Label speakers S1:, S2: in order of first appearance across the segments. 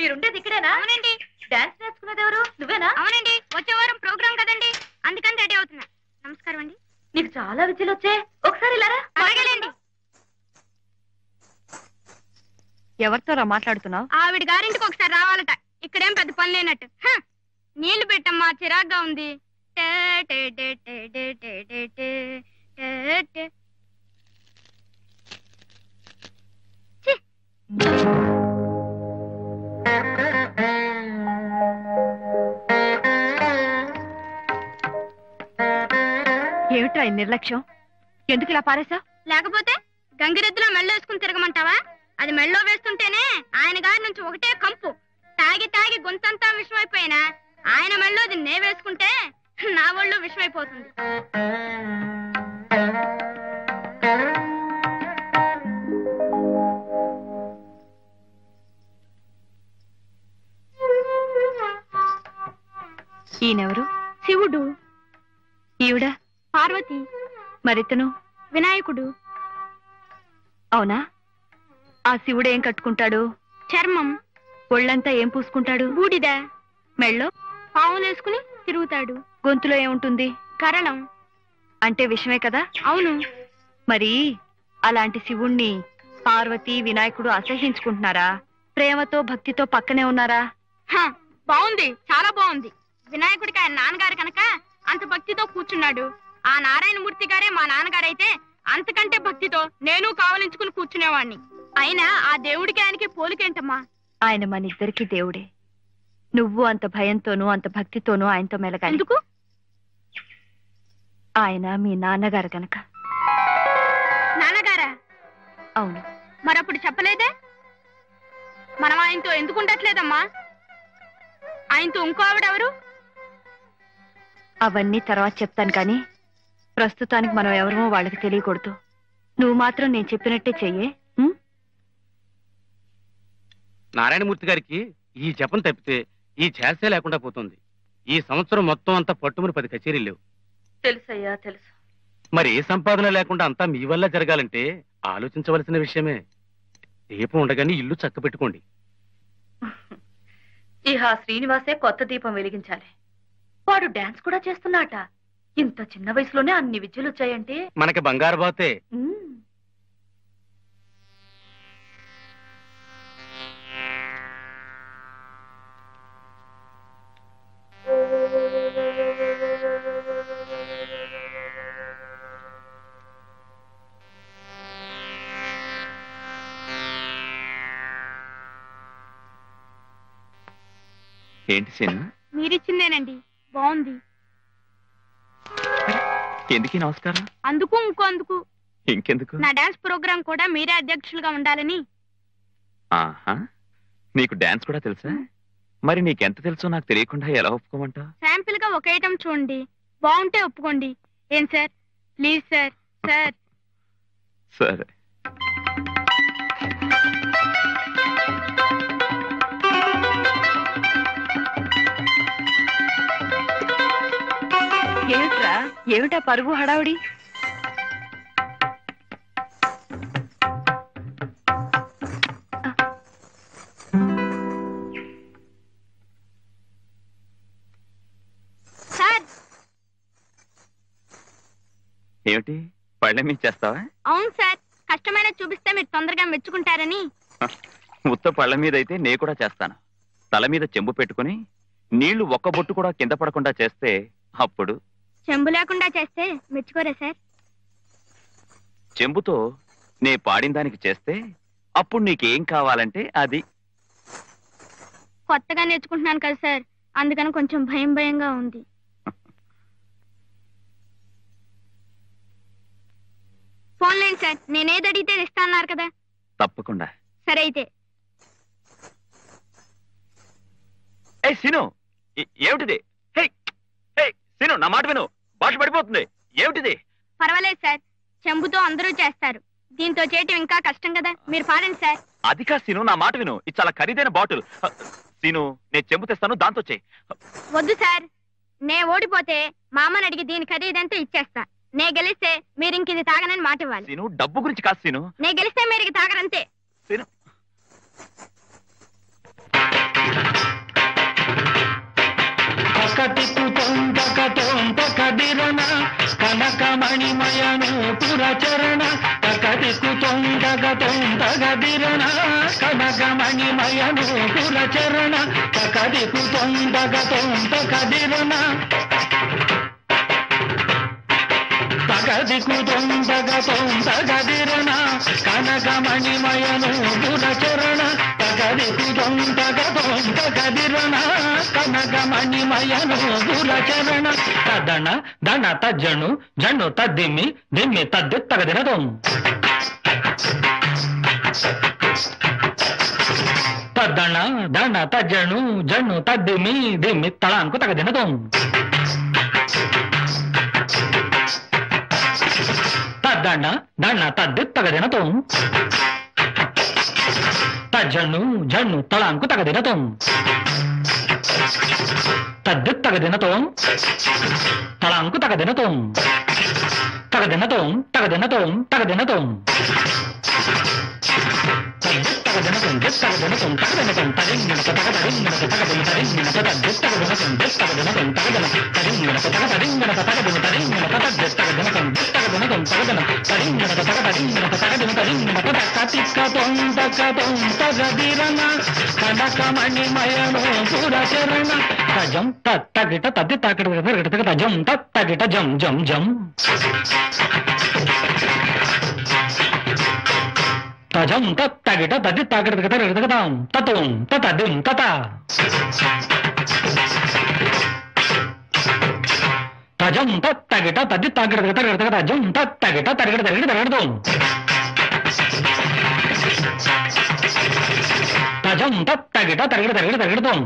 S1: మీరుండేది ఇక్కడేనా?
S2: అవునండి.
S1: డాన్స్ నేర్చుకునేది ఎవరు? నువ్వేనా?
S2: అవునండి, వచ్చే వారం ప్రోగ్రామ్ కదండి, అందుకని రెడీ అవుతున్నా. నమస్కారం అండి.
S1: నీకు చాలా విద్యలు వచ్చే. ఒకసారి ఇలా
S2: అలాగేలేండి.
S1: ఎవరితోరా మాట్లాడుతున్నావు?
S2: ఆవిడ గారింటికి ఒకసారి రావాలట. ఇక్కడేం పెద్ద పని లేనట్టు. నీళ్లు పెట్టమ్మా, చిరాగ్గా ఉంది.
S1: ఏమిట్రా ఈ నిర్లక్ష్యం? ఎందుకు ఇలా పారేసా?
S2: లేకపోతే గంగిరెద్దులో మెళ్ళో వేసుకుని తిరగమంటావా? అది మెళ్ళో వేస్తుంటేనే ఆయన గారి నుంచి ఒకటే కంపు. తాగి తాగి గొంతంతా విషమైపోయినా ఆయన మెళ్ళోది నే వేసుకుంటే నా ఒళ్ళు విషమైపోతుంది.
S1: ఈయనెవరు?
S2: శివుడు.
S1: ఈవిడ
S2: పార్వతి.
S1: మరితను
S2: వినాయకుడు.
S1: అవునా? ఆ శివుడు ఏం కట్టుకుంటాడు?
S2: చర్మం.
S1: ఒళ్ళంతా ఏం పూసుకుంటాడు?
S2: బూడిద.
S1: మెళ్ళో
S2: పావులేసుకుని తిరుగుతాడు.
S1: గొంతులో ఏముంటుంది?
S2: కరణం.
S1: అంటే విషమే కదా?
S2: అవును.
S1: మరి అలాంటి శివుణ్ణి పార్వతి వినాయకుడు అసహ్యించుకుంటున్నారా? ప్రేమతో భక్తితో పక్కనే ఉన్నారా?
S2: బాగుంది, చాలా బాగుంది. వినాయకుడికి ఆయన నాన్నగారు కనుక అంత భక్తితో కూర్చున్నాడు. ఆ నారాయణమూర్తి గారే మా నాన్నగారైతే అంతకంటే భక్తితో నేను కావలించుకుని కూర్చునేవాణ్ణి. అయినా ఆ దేవుడికి ఆయనకి పోలికేంటమ్మా?
S1: ఆయన మన ఇద్దరికి దేవుడే. నువ్వు అంత భయంతోనూ అంత భక్తితోనూ ఆయనతో మెలగాలి.
S2: ఎందుకు?
S1: ఆయన మీ నాన్నగారు గనక.
S2: నాన్నగారా?
S1: అవును.
S2: మరప్పుడు చెప్పలేదే? మనం ఆయనతో ఎందుకు ఉండట్లేదమ్మా? ఆయనతో ఇంకో ఆవిడెవరు?
S1: అవన్నీ తర్వాత చెప్తాను కానీ ప్రస్తుతానికి మనం ఎవరమో వాళ్ళకి తెలియకూడదు. నువ్వు మాత్రం నేను చెప్పినట్టే చెయ్యే.
S3: నారాయణమూర్తి గారికి ఈ జపం తప్పితే ఈ ఛాసే లేకుండా పోతుంది. ఈ సంవత్సరం మొత్తం అంతా పట్టుమని 10 కచేరీలు లేవు.
S1: తెలుసయ్యా, తెలుసు.
S3: మరి ఏ సంపాదన లేకుండా అంతా మీ వల్ల జరగాలంటే ఆలోచించవలసిన విషయమే. దీపం ఉండగానే ఇల్లు చక్క పెట్టుకోండి.
S1: ఇహా శ్రీనివాసే కొత్త దీపం వెలిగించాలి. వాడు డాన్స్ కూడా చేస్తున్నాట. ఇంత చిన్న వయసులోనే అన్ని విద్యలు వచ్చాయంటే
S3: మనకి బంగారు బాతే.
S4: ఏంటి సీను?
S2: మీరిచ్చిందేనండి, బాగుంది.
S4: ఎందుకు నమస్కారం?
S2: అందుకు ఇంకో అందుకు.
S4: ఇంకెందుకు?
S2: నా డాన్స్ ప్రోగ్రామ్ కూడా మీరే అధ్యక్షులుగా ఉండాలని.
S4: ఆహా, నీకు డాన్స్ కూడా తెలుసా? మరి నీకెంత తెలుసో నాకు తెలియకుండా ఎలా ఒప్పుకోమంటావు?
S2: శాంపిల్ గా ఒక ఐటమ్ చూడండి, బాగుంటే ఒప్పుకోండి. ఏం సార్? Please sir. సార్
S4: సరే.
S1: ఏమిట్రా, ఏమిటా పరుగు హడావుడి?
S2: సార్.
S4: ఏమిటి పళ్ళె మీద చేస్తావా?
S2: అవును సార్, కష్టమైన చూపిస్తే మీరు తొందరగా మెచ్చుకుంటారని.
S4: ఉత్త పళ్ళ మీద అయితే నే కూడా చేస్తాను. తల మీద చెంబు పెట్టుకుని నీళ్లు ఒక్క బొట్టు కూడా కింద పడకుండా చేస్తే అప్పుడు.
S2: చెంబు లేకుండా చేస్తే మెచ్చుకోరా సార్?
S4: చెంబుతో నే పాడిన దానికి చేస్తే అప్పుడు నీకేం కావాలంటే అది.
S2: కొత్తగా నేర్చుకుంటున్నాను కదా సార్, అందుకని కొంచెం భయం భయంగా ఉంది. ఫోన్లేండి సార్, నేనేది అడిగితే ఇస్తా అన్నారు కదా.
S4: తప్పకుండా.
S2: సరే అయితే.
S4: ఏ సీను, ఏమిటిది? హే హే సీను, నా మాట విను, భాష పడిపోతుంది. ఏమిటిది?
S2: పర్వాలేదు సార్, చెంబుతో అందరూ చేస్తారు, దీంతో చేయటం ఇంకా కష్టం కదా. మీరు పాడండి సార్.
S4: అది కా సీను, నా మాట విను, ఇది చాలా ఖరీదైన బాటిల్. సీను, నేను చెంబు తెస్తాను, దాంతో చెయ్యి.
S2: వద్దు సార్, నే ఓడిపోతే మా అమ్మని అడిగి దీని ఖరీదంతా ఇచ్చేస్తా. నే గెలిస్తే మీరు ఇంక ఇది తాగనని మాట ఇవ్వాలి.
S4: సీను, డబ్బు గురించి కాదు సీను.
S2: నే గెలిస్తే మీరు ఇది తాగరంతే.
S4: సీను
S5: తకతికు తొంతక తొంతక దిరణ కనకమణిమయను పురచరణ తకతికు తొంతక తొంతక దిరణ కనకమణిమయను పురచరణ తకతికు తొంతక తొంతక దిరణ తగదికు తొంతగ తొంతగదిరణ కనకమణిమయను పురచరణ తగదికు తొంతగ తొంతగదిరణ కనకమణిమయను పురచరణ తదణ దణ తజ్జను జను తద్దిమి దిమ్మి తద్ది తగదినదం తదణ దణ తజ్జను జను తద్దిమి దిమ్మి తళాంకు తగదినదం తద్దణ దణ తద్ది తగదినతం తజ్జను జన్ను తళాంకు తగదినతం తద్ది తగదినతం తళాంకు తగదినతం తగదినతం తగదినతం తగదినతం తగదినతం తగదినతం తగదినతం తరింగినత తగదరింగినత తగదిన తరింగినత తగదినతం తగదినతం తగదన తరింగినత తగదరింగినత తగదిన తరింగినత తగదినతం తగదినతం తగదన తరింగినత తగదరింగినత తగదిన తరింగినత తకతిక తొంతక తొంతగదిరణ కనకమణిమయను పురచరణ తజం తత్తగిట తద్ది తాకిట తజం తత్తగిట జం జం జం తజం తత్తగిట తద్ది తాకిటం తతం తతదిం తత తజం తత్తగిట తద్ది తాకిటం తత్తగిట తరిగిట తరిగిట తరగడతాం తజం తత్తగిట తరిగిట తరిగిట తరగడతాం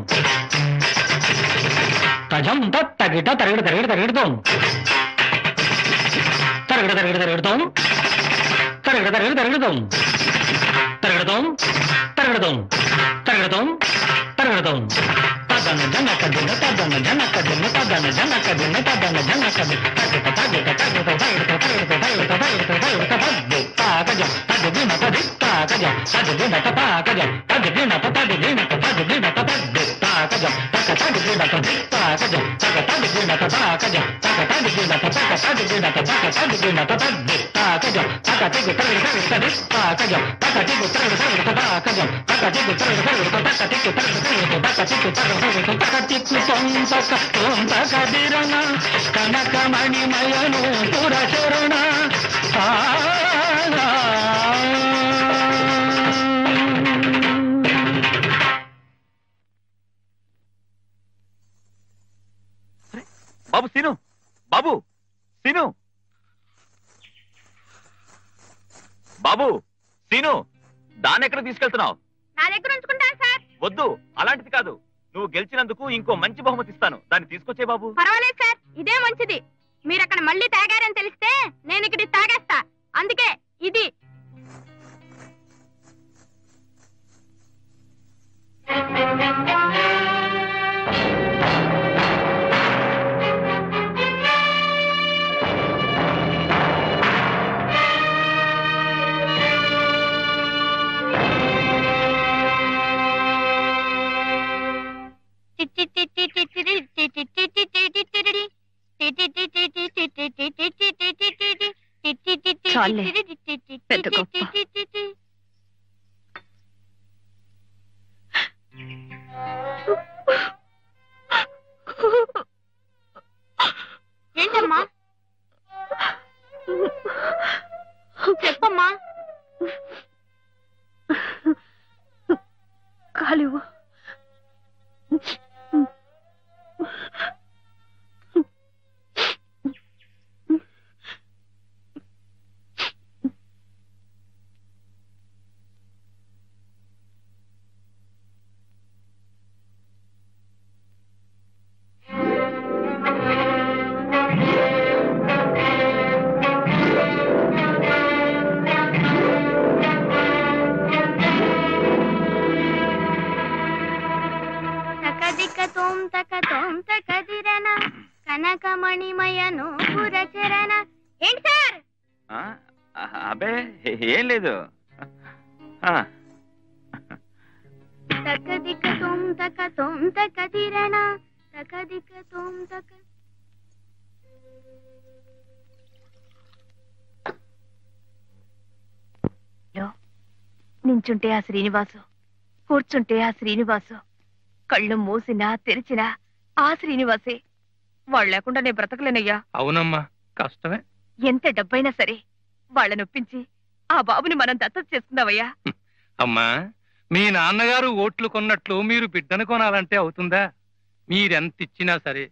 S5: తజం తత్తగిట తరిగిట తరిగిట తరగడతాం తరిగిట తరిగిట తరగడతాం తరిగిట తరిగిట తరగడతాం తరగడతాం తరగడతాం తరగడతాం తరగడతాం తదన జనకదిన తదన జనకదిన తదన జనకదిన తదన జనకదిన తగట తగట తగట తగట తగట తగట తగట తగట తద్ది తాగజ తద్దిన తది తాగజ తద్దిన తపాగజ తద్దిన తదిన తదిన తద్ది తాగజ తగ తదిన తది తాగజ తగ తదిన తపాగజ తగ తదిన తగ తదిన తగ తదిన తద్ది తాగజ తగ తిగు తగట తది తాగజ తగ తిగు తగట తాగజ తగ తిగు తగట తగ తిగు తగట తగ తిగు తగట తకతికు తొంతక తొంతగదిరణ కనకమణిమయను పురచరణ
S4: బాబు సీను బాబు సీను బాబు సీను దాన్ని ఎక్కడ తీసుకెళ్తున్నావు?
S2: నా దగ్గర ఉంచుకుంటాను సార్.
S4: వద్దు, అలాంటిది కాదు. నువ్వు గెలిచినందుకు ఇంకో మంచి బహుమతి ఇస్తాను, దాన్ని తీసుకొచ్చే బాబు.
S2: పర్వాలేదు సార్, ఇదే మంచిది. మీరు అక్కడ మళ్ళీ తాగారని తెలిస్తే నేను ఇక్కడ తాగేస్తా. అందుకే ఇది.
S1: పెద్ద గొప్ప.
S2: ఏంటమ్మా? చెప్పమ్మా.
S1: కాలివు.
S2: కనకమణిమయను పురచరణ. ఏంటి సార్?
S4: అబే ఏం లేదు.
S2: తకదిక తొంతక తొంతక దిరణ తకదిక తోం తక.
S1: నించుంటే ఆ శ్రీనివాసు, కూర్చుంటే ఆ శ్రీనివాసు, కళ్ళు మూసినా తెరిచినా ఆ శ్రీనివాసే. వాళ్ళు లేకుండా నేను బ్రతకలేనయ్యా.
S5: అవునమ్మా, కష్టమే.
S1: ఎంత డబ్బైనా సరే వాళ్ళనొప్పించి ఆ బాబుని మనం దత్తత చేసుకుందామయ్యా.
S5: అమ్మా, మీ నాన్నగారు ఓట్లు కొన్నట్లు మీరు బిడ్డను కొనాలంటే అవుతుందా? మీరెంత ఇచ్చినా సరే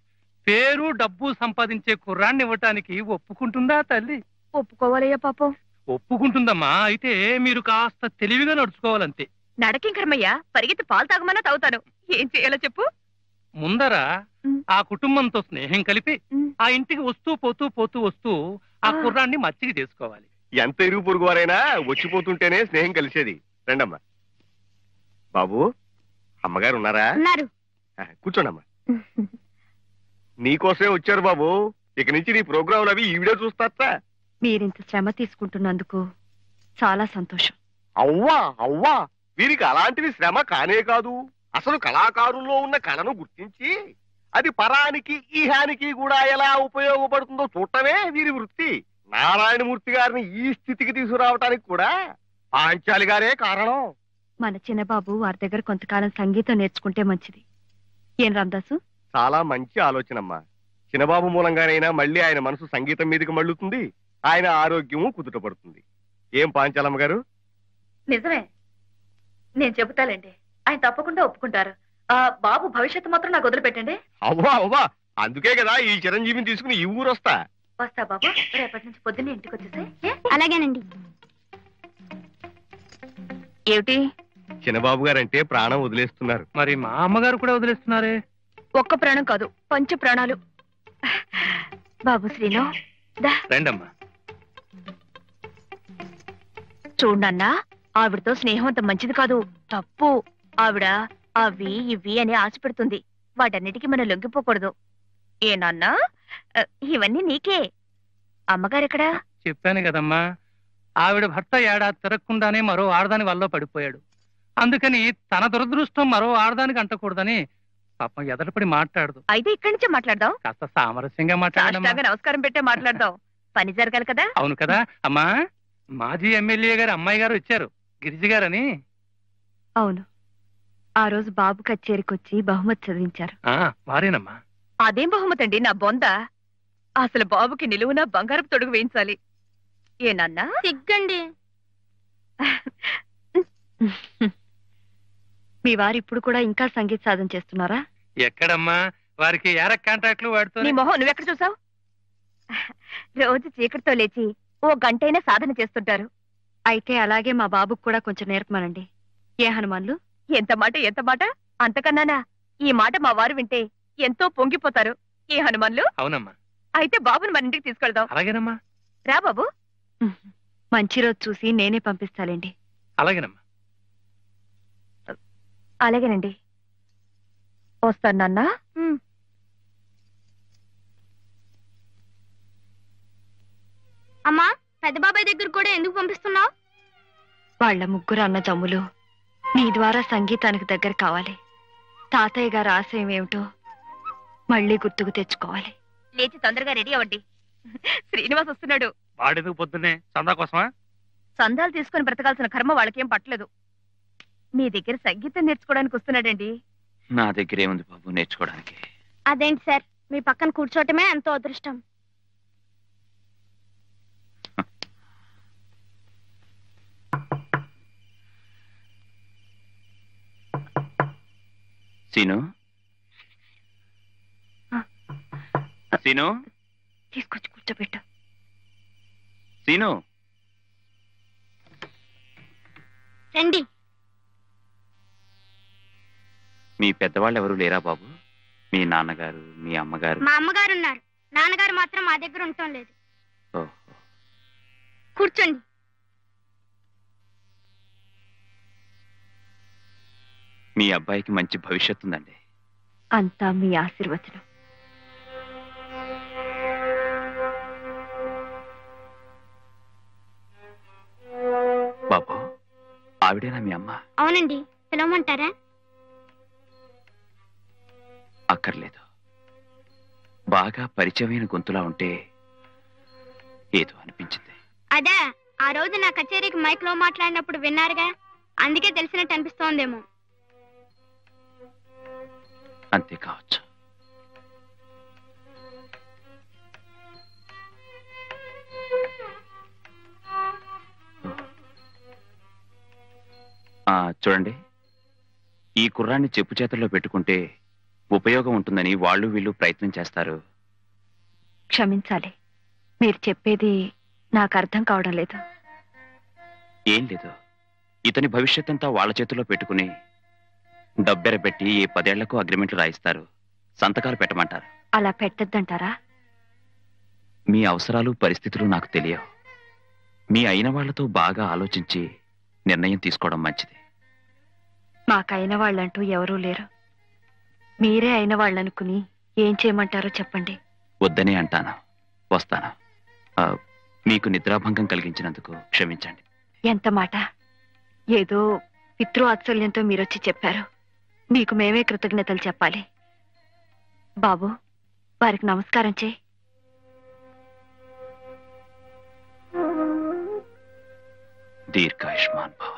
S5: పేరు డబ్బు సంపాదించే కుర్రాన్ని ఇవ్వటానికి ఒప్పుకుంటుందా తల్లి?
S1: ఒప్పుకోవాలయ్యా పాపం.
S5: ఒప్పుకుంటుందమ్మా. అయితే మీరు కాస్త తెలివిగా నడుచుకోవాలంతే.
S1: నడకింకరమయ్యా, పరిగెత్తి పాలు తాగమన్నా తాగుతాను. ఏం చేయాలో చెప్పు.
S5: ముందర ఆ కుటుంబంతో స్నేహం కలిపి
S1: ఉమ్.
S5: ఆ ఇంటికి వస్తూ ఆ కుర్రాన్ని మచ్చికి చేసుకోవాలి.
S6: ఎంత ఇరుగు పొరుగు వారైనా వచ్చిపోతుంటేనే స్నేహం కలిసేది. రండమ్మా. బాబు, అమ్మగారు ఉన్నారా?
S2: అన్నారు.
S6: కూర్చోండమ్మా. నీకోసమే వచ్చారు బాబు. ఇక నుంచి నీ ప్రోగ్రాంలు అవి ఈవిడే చూస్తారా?
S1: మీరింత శ్రమ తీసుకుంటున్నందుకు చాలా సంతోషం.
S6: అవ్వా అవ్వా, వీరికి అలాంటివి శ్రమ కానే కాదు. అసలు కళాకారుల్లో ఉన్న కళను గుర్తించి అది పరానికి ఈహానికి కూడా ఎలా ఉపయోగపడుతుందో చూడటమే వీరి వృత్తి. నారాయణమూర్తి గారిని ఈ స్థితికి తీసుకురావటానికి కూడా పాంచాలి గారే కారణం.
S1: మన చిన్నబాబు వారి దగ్గర కొంతకాలం సంగీతం నేర్చుకుంటే మంచిది. ఏం రామదాసు?
S6: చాలా మంచి ఆలోచనమ్మా. చిన్నబాబు మూలంగానైనా మళ్ళీ ఆయన మనసు సంగీతం మీదకి మళ్ళుతుంది, ఆయన ఆరోగ్యము కుదుట పడుతుంది. ఏం పాంచాలమ్మ గారు?
S1: నిజమే, నేను చెబుతాలేండి. ఆయన తప్పకుండా ఒప్పుకుంటారు. ఆ బాబు భవిష్యత్తు మాత్రం నాకు వదిలిపెట్టండి.
S6: అవ్వా అవ్వా, అందుకే కదా ఈ చిరంజీవిని తీసుకుని ఈ ఊరు వస్తా.
S1: వస్తా బాబు, రేపటి నుంచి పొద్దున్నే ఇంటికి వచ్చేసాయి.
S2: అలాగేనండి.
S1: ఏమిటి?
S6: చిన్నబాబు గారంటే ప్రాణం వదిలేస్తున్నారు.
S5: మరి మా అమ్మగారు కూడా వదిలేస్తున్నారే?
S1: ఒక్క ప్రాణం కాదు, పంచ ప్రాణాలు. బాబు శ్రీను, దా
S5: రండమ్మా.
S1: చూడన్నా, ఆవిడతో స్నేహం అంత మంచిది కాదు, తప్పు. ఆవిడ అవి ఇవి అని ఆశ పెడుతుంది. వాటన్నిటికీ మనం లొంగిపోకూడదు. ఏనాన్నా, ఇవన్నీ నీకే. అమ్మగారెక్కడా?
S5: చెప్పాను కదమ్మా, ఆవిడ భర్త ఏడాది తిరగకుండానే మరో ఆడదాని వల్ల పడిపోయాడు. అందుకని తన దురదృష్టం మరో ఆడదానికి అంటకూడదని పాపం ఎదటపడి మాట్లాడదు.
S1: అయితే ఇక్కడి నుంచే మాట్లాడదాం.
S5: కాస్త సామరస్యంగా మాట్లాడమ్మా.
S1: సాష్టాంగ నమస్కారం పెట్టే మాట్లాడదాం. పని జరగాలి కదా.
S5: అవును కదా అమ్మా. మాజీ ఎమ్మెల్యే గారి అమ్మాయి గారు వచ్చారు, గిరిజి గారని.
S1: అవును, ఆ రోజు బాబు కచేరీకొచ్చి బహుమతి చదివించారు.
S5: వారేనమ్మా.
S1: అదేం బహుమతి అండి, నా బొంద. అసలు బాబుకి నిలువున బంగారపు తొడుగు వేయించాలి. ఏనన్నా?
S2: సిగ్గండి.
S1: మీ వారు ఇప్పుడు కూడా ఇంకా సంగీత సాధన చేస్తున్నారా?
S5: ఎక్కడమ్మా, వారికి ఏరక్ కాంట్రాక్ట్లు వాడుతూ.
S1: నీ మొహం నువ్వెక్కడ చూసావు? రోజు చీకటితో లేచి ఓ గంటైనా సాధన చేస్తుంటారు. అయితే అలాగే మా బాబుకు కూడా కొంచెం నేర్పమనండి. ఏ హనుమాన్లు? ఎంత మాట ఎంత మాట! అంతకన్నానా? ఈ మాట మా వారు వింటే ఎంతో పొంగిపోతారు. ఏ హనుమాన్లు?
S5: అవునమ్మా.
S1: అయితే బాబుని మన ఇంటికి తీసుకెళ్దాం.
S5: అలాగేనమ్మా.
S1: రా బాబు. మంచి రోజు చూసి నేనే పంపిస్తాలేండి.
S5: అలాగేనమ్మా.
S1: అలాగేనండి. వస్తాను నాన్న.
S2: అమ్మా, పెద్ద బాబాయ్ దగ్గర కూడా ఎందుకు పంపిస్తున్నావు?
S1: వాళ్ళ ముగ్గురు అన్నదమ్ములు నీ ద్వారా సంగీతానికి దగ్గర కావాలి. తాతయ్య గారి ఆశయం ఏమిటో మళ్ళీ గుర్తుకు తెచ్చుకోవాలి. లేచి తొందరగా రెడీ అవ్వండి. శ్రీనివాస్ వస్తున్నాడు.
S5: వాడెందుకు పొద్దున్నే? చందా కోసమా?
S1: సందాలు తీసుకుని బ్రతకాల్సిన కర్మ వాళ్ళకేం పట్టలేదు. మీ దగ్గర సంగీతం నేర్చుకోవడానికి వస్తున్నాడండి.
S4: నా దగ్గర ఏముంది బాబు నేర్చుకోవడానికి?
S2: అదేంటి సార్, మీ పక్కన కూర్చోవటమే ఎంతో అదృష్టం.
S4: సీను, సీను,
S1: తీసుకొచ్చి కూర్చోబెట్టు.
S4: సీను.
S2: రండి.
S4: మీ పెద్దవాళ్ళు ఎవరు లేరా బాబు? మీ నాన్నగారు, మీ అమ్మగారు?
S2: మా అమ్మగారు ఉన్నారు, నాన్నగారు మాత్రం మా దగ్గర ఉండటం లేదు.
S4: ఓహో.
S2: కూర్చోండి.
S4: మీ అబ్బాయికి మంచి భవిష్యత్తు ఉందండి.
S1: అంతా మీ ఆశీర్వచనం.
S4: బాబు, ఆవిడేనా మీ అమ్మ?
S2: అవునండి. పిలవమంటారా?
S4: అక్కర్లేదు. బాగా పరిచయమైన గొంతులా ఉంటే ఏదో అనిపించింది.
S2: అదే ఆ రోజు నా కచేరీకి మైక్ లో మాట్లాడినప్పుడు విన్నారుగా, అందుకే తెలిసినట్టు అనిపిస్తోందేమో.
S4: అంతే కావచ్చు. చూడండి, ఈ కుర్రాన్ని చెప్పు చేతుల్లో పెట్టుకుంటే ఉపయోగం ఉంటుందని వాళ్ళు వీళ్ళు ప్రయత్నం చేస్తారు.
S1: క్షమించాలి, మీరు చెప్పేది నాకు అర్థం కావడం లేదు.
S4: ఏం లేదు, ఇతని భవిష్యత్ అంతా వాళ్ళ చేతుల్లో పెట్టుకుని డబ్బెరబెట్టి ఈ 10 ఏళ్లకు అగ్రిమెంట్లు రాయిస్తారు, సంతకాలు పెట్టమంటారు.
S1: అలా పెట్టద్దంటారా?
S4: మీ అవసరాలు పరిస్థితులు నాకు తెలియవు. మీ అయిన వాళ్లతో బాగా ఆలోచించి నిర్ణయం తీసుకోవడం మంచిది.
S1: మాకైన వాళ్ళంటూ ఎవరూ లేరు. మీరే అయిన వాళ్ళనుకుని ఏం చేయమంటారో చెప్పండి.
S4: వద్దనే అంటాను, వస్తాను. మీకు నిద్రాభంగం కలిగించినందుకు క్షమించండి.
S1: ఎంత మాట! ఏదో పితృవాత్సల్యంతో మీరొచ్చి చెప్పారు. మీకు మేమే కృతజ్ఞతలు చెప్పాలి. బాబు, వారికి నమస్కారం చేయి.
S4: దీర్ఘాయుష్మాన్ భవ.